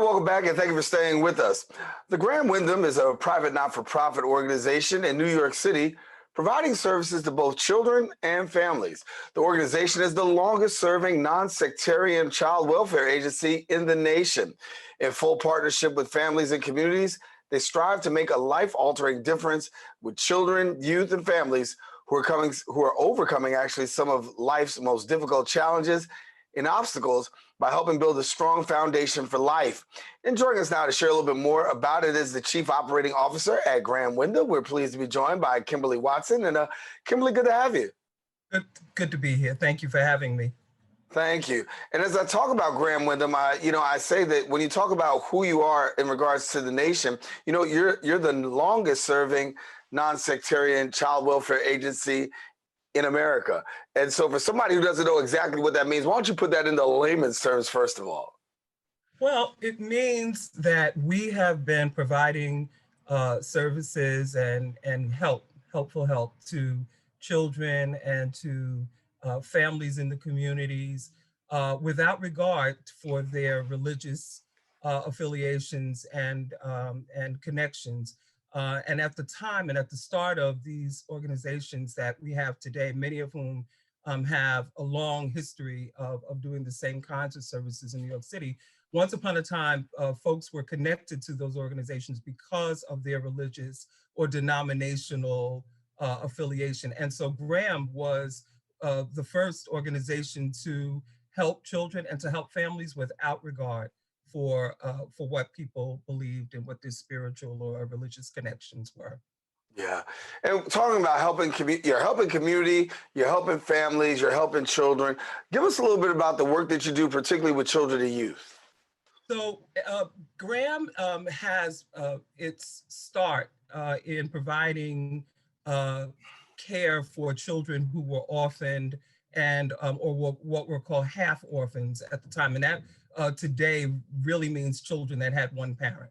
welcome back and thank you for staying with us. The Graham Windham is a private not-for-profit organization in New York City providing services to both children and families. The organization is the longest-serving non-sectarian child welfare agency in the nation. In full partnership with families and communities, they strive to make a life-altering difference with children, youth, and families who are overcoming actually some of life's most difficult challenges and obstacles by helping build a strong foundation for life. And joining us now to share a little bit more about it is the Chief Operating Officer at Graham Windham. We're pleased to be joined by Kimberly Watson. And Kimberly, good to have you. Good to be here. Thank you for having me. Thank you. And as I talk about Graham Windham, I say that when you talk about who you are in regards to the nation, you're the longest serving non-sectarian child welfare agency in America. And so for somebody who doesn't know exactly what that means, why don't you put that into layman's terms first of all? Well, it means that we have been providing services and helpful help to children and to families in the communities without regard for their religious affiliations and connections. And at the time and at the start of these organizations that we have today, many of whom have a long history of doing the same kinds of services in New York City, once upon a time, folks were connected to those organizations because of their religious or denominational affiliation. And so Graham was the first organization to help children and to help families without regard for what people believed and what their spiritual or religious connections were. Yeah. And talking about you're helping community, you're helping families, you're helping children. Give us a little bit about the work that you do, particularly with children and youth. So Graham has its start in providing care for children who were orphaned and or what were called half orphans at the time. And that today really means children that had one parent.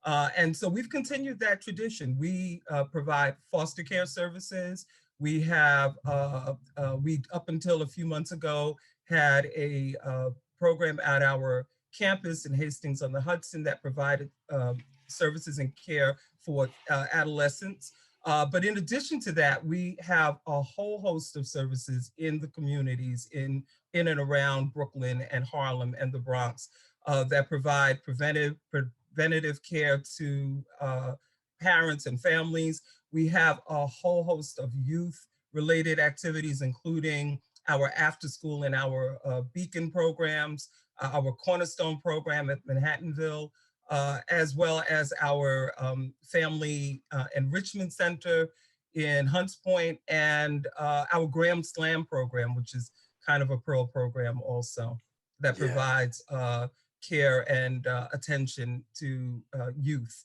And so we've continued that tradition. We provide foster care services. We have, we up until a few months ago, had a program at our campus in Hastings-on-the-Hudson that provided services and care for adolescents. But in addition to that, we have a whole host of services in the communities in and around Brooklyn and Harlem and the Bronx that provide preventative care to parents and families. We have a whole host of youth-related activities, including our after-school and our Beacon programs, our Cornerstone program at Manhattanville, as well as our Family Enrichment Center in Hunts Point, and our Graham Slam program, which is kind of a Pearl program also that provides care and attention to youth.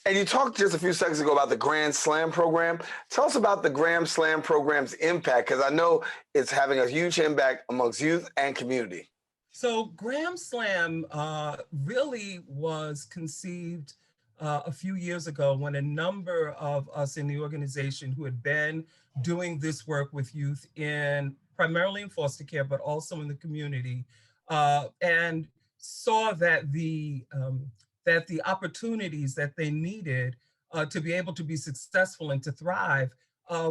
And you talked just a few seconds ago about the Grand Slam program. Tell us about the Grand Slam program's impact, because I know it's having a huge impact amongst youth and community. So Graham Slam really was conceived a few years ago when a number of us in the organization who had been doing this work with youth primarily in foster care, but also in the community, and saw that the opportunities that they needed to be able to be successful and to thrive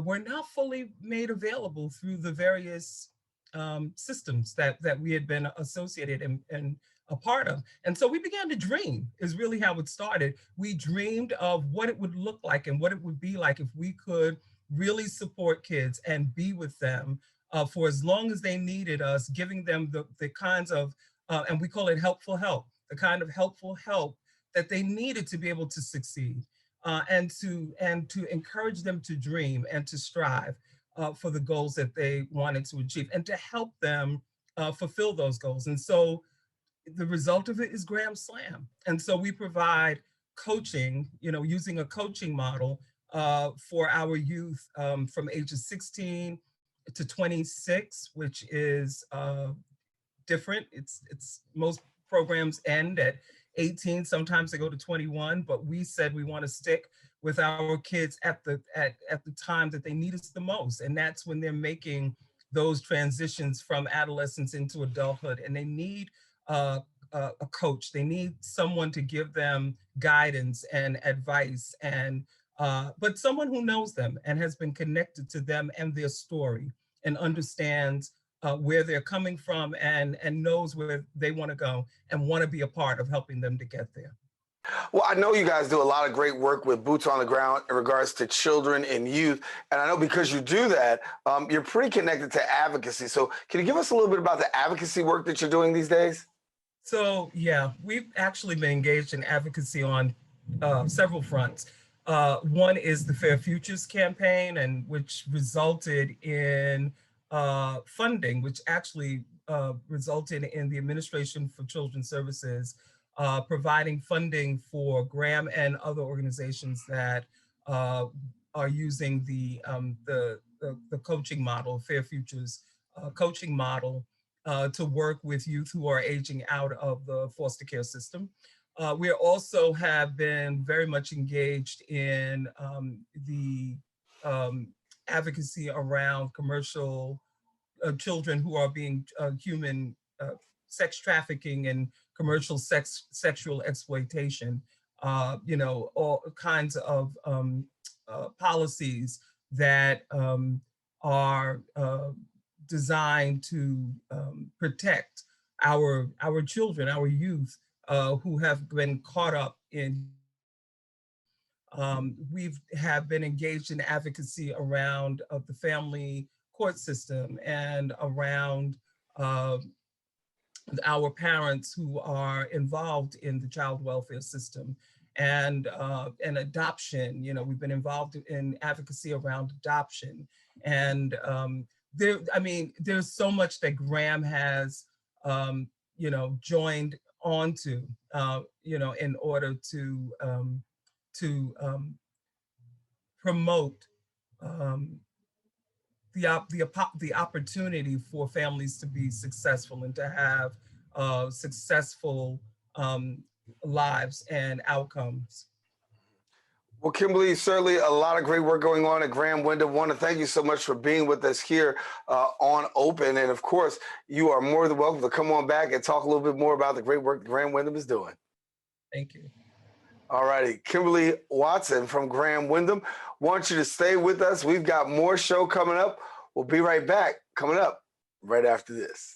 were not fully made available through the various systems that we had been associated and a part of. And so we began to dream, is really how it started. We dreamed of what it would look like and what it would be like if we could really support kids and be with them for as long as they needed us, giving them the kinds of, and we call it helpful help, the kind of helpful help that they needed to be able to succeed and to encourage them to dream and to strive for the goals that they wanted to achieve and to help them fulfill those goals. And so the result of it is Graham Slam. And so we provide coaching, using a coaching model for our youth from ages 16 to 26, which is different. It's most programs end at 18, sometimes they go to 21, but we said we want to stick with our kids at the time that they need us the most. And that's when they're making those transitions from adolescence into adulthood. And they need a a coach. They need someone to give them guidance and advice, and but someone who knows them and has been connected to them and their story and understands where they're coming from and knows where they want to go and want to be a part of helping them to get there. Well, I know you guys do a lot of great work with boots on the ground in regards to children and youth. And I know because you do that, you're pretty connected to advocacy. So can you give us a little bit about the advocacy work that you're doing these days? So yeah, we've actually been engaged in advocacy on several fronts. One is the Fair Futures campaign, and which resulted in funding, which actually resulted in the Administration for Children's Services providing funding for Graham and other organizations that uh, are using the coaching model, Fair Futures coaching model, to work with youth who are aging out of the foster care system. We also have been very much engaged in the advocacy around commercial children who are being human sex trafficking and commercial sexual exploitation. All kinds of policies that are designed to protect our children, our youth, who have been caught up in. We've have been engaged in advocacy around of the family court system and around uh, our parents who are involved in the child welfare system and adoption. We've been involved in advocacy around adoption, and there's so much that Graham has joined onto in order to promote um, the opportunity for families to be successful and to have successful um, lives and outcomes. Well, Kimberly, certainly a lot of great work going on at Graham Windham. Want to thank you so much for being with us here on Open. And of course, you are more than welcome to come on back and talk a little bit more about the great work that Graham Windham is doing. Thank you. All righty. Kimberly Watson from Graham Windham. Want you to stay with us. We've got more show coming up. We'll be right back coming up right after this.